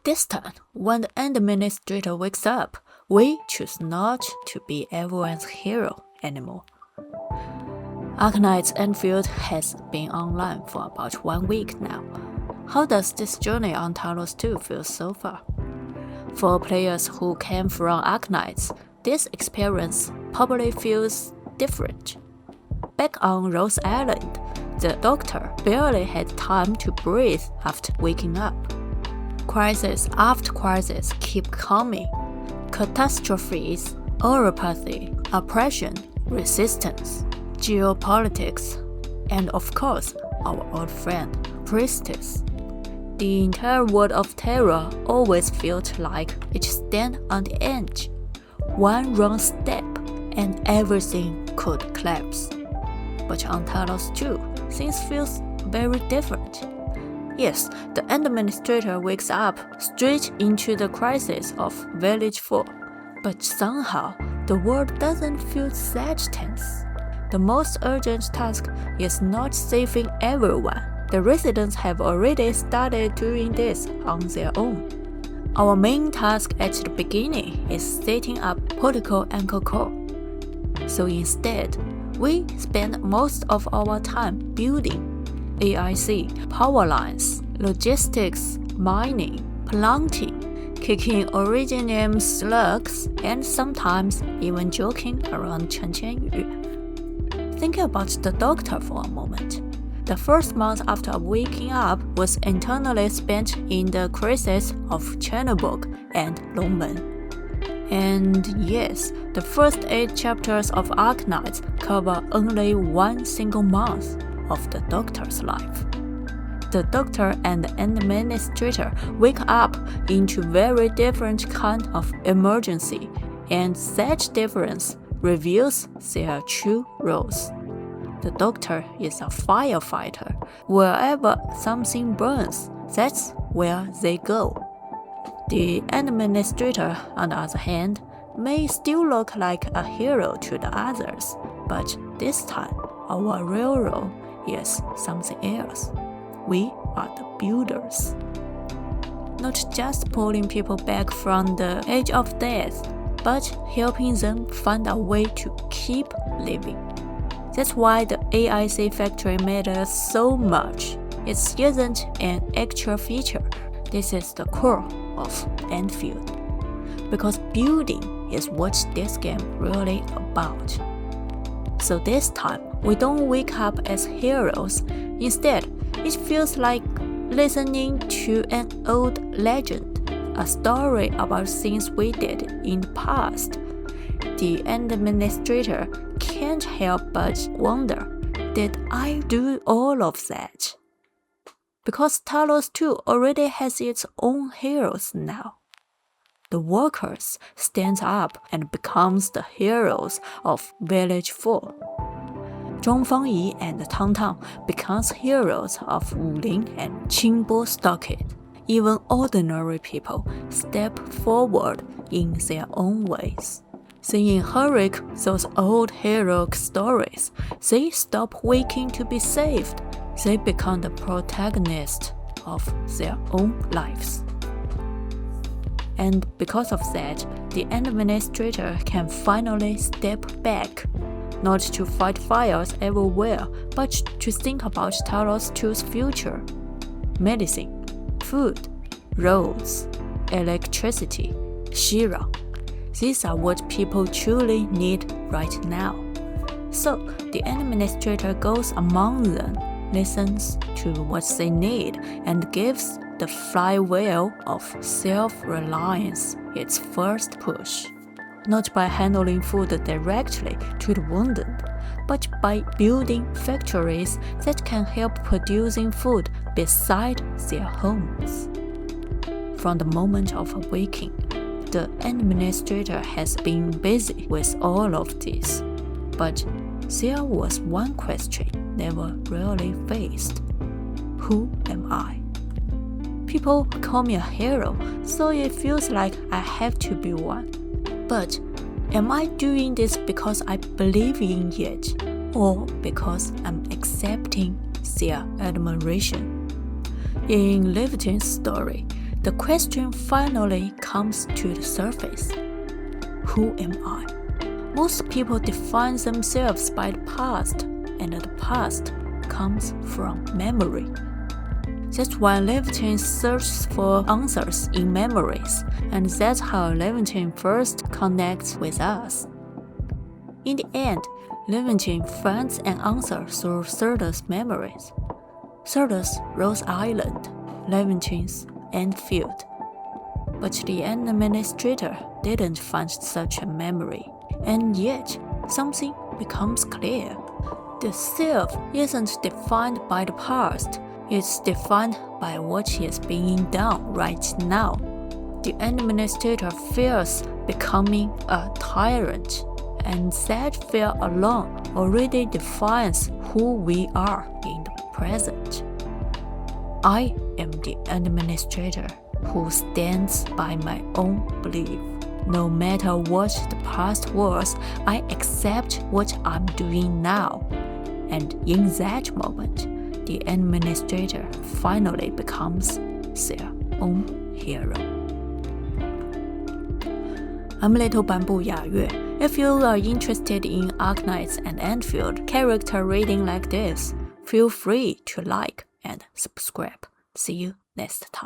This time, when the Endministrator wakes up, we choose not to be everyone's hero anymore. Arknights Endfield has been online for about 1 week now. How does this journey on Talos 2 feel so far? For players who came from Arknights, this experience probably feels different. Back on Rose Island, the Doctor barely had time to breathe after waking up. Crisis after crisis keep coming. Catastrophes, oropathy, oppression, resistance, geopolitics, and of course, our old friend, Priestess. The entire world of terror always felt like it stand on the edge. One wrong step and everything could collapse. But on Talos 2, things feels very different. Yes, the Endministrator wakes up straight into the crisis of Village 4, but somehow the world doesn't feel that tense. The most urgent task is not saving everyone. The residents have already started doing this on their own. Our main task at the beginning is setting up political anchor core. So instead, we spend most of our time building AIC, power lines, logistics, mining, planting, kicking Originium slugs, and sometimes even joking around Chen. Think about the Doctor for a moment. The first month after waking up was internally spent in the crisis of Chernobyl and Longmen. And yes, the first 8 chapters of Arknights cover only one single month of the Doctor's life. The Doctor and the Endministrator wake up into very different kind of emergency, and that difference reveals their true roles. The Doctor is a firefighter. Wherever something burns, that's where they go. The Endministrator, on the other hand, may still look like a hero to the others, but this time, our real role is something else. We are the builders. Not just pulling people back from the edge of death, but helping them find a way to keep living. That's why the AIC factory matters so much. It isn't an extra feature. This is the core of Endfield. Because building is what this game really about. So this time, we don't wake up as heroes. Instead, it feels like listening to an old legend, a story about things we did in the past. The Endministrator can't help but wonder, did I do all of that? Because Talos 2 already has its own heroes now. The workers stand up and becomes the heroes of Village 4. Zhong Fangyi and Tang Tang becomes heroes of Wulin and Qingbo Stockade. Even ordinary people step forward in their own ways. Seeing heroic those old heroic stories, they stop waiting to be saved. They become the protagonist of their own lives. And because of that, the Endministrator can finally step back, not to fight fires everywhere, but to think about Talos 2's future. Medicine, food, roads, electricity, Shira. These are what people truly need right now. So the Endministrator goes among them, listens to what they need, and gives the flywheel of self-reliance its first push. Not by handling food directly to the wounded, but by building factories that can help producing food beside their homes. From the moment of awakening, the Endministrator has been busy with all of this, but there was one question never really faced. Who am I? People call me a hero, so it feels like I have to be one. But am I doing this because I believe in it, or because I'm accepting their admiration? In Levitin's story, the question finally comes to the surface. Who am I? Most people define themselves by the past, and the past comes from memory. That's why Leviathan searches for answers in memories, and that's how Leviathan first connects with us. In the end, Leviathan finds an answer through Surtur's memories. Surtur's Rose Island, Leviathan's Endfield. But the Endministrator didn't find such a memory, and yet something becomes clear. The self isn't defined by the past, it's defined by what is being done right now. The Endministrator fears becoming a tyrant, and that fear alone already defines who we are in the present. I am the Endministrator who stands by my own belief. No matter what the past was, I accept what I'm doing now. And in that moment, the Endministrator finally becomes their own hero. I'm Little Bamboo Yayue. If you are interested in Arknights and Endfield character reading like this, feel free to like and subscribe. See you next time.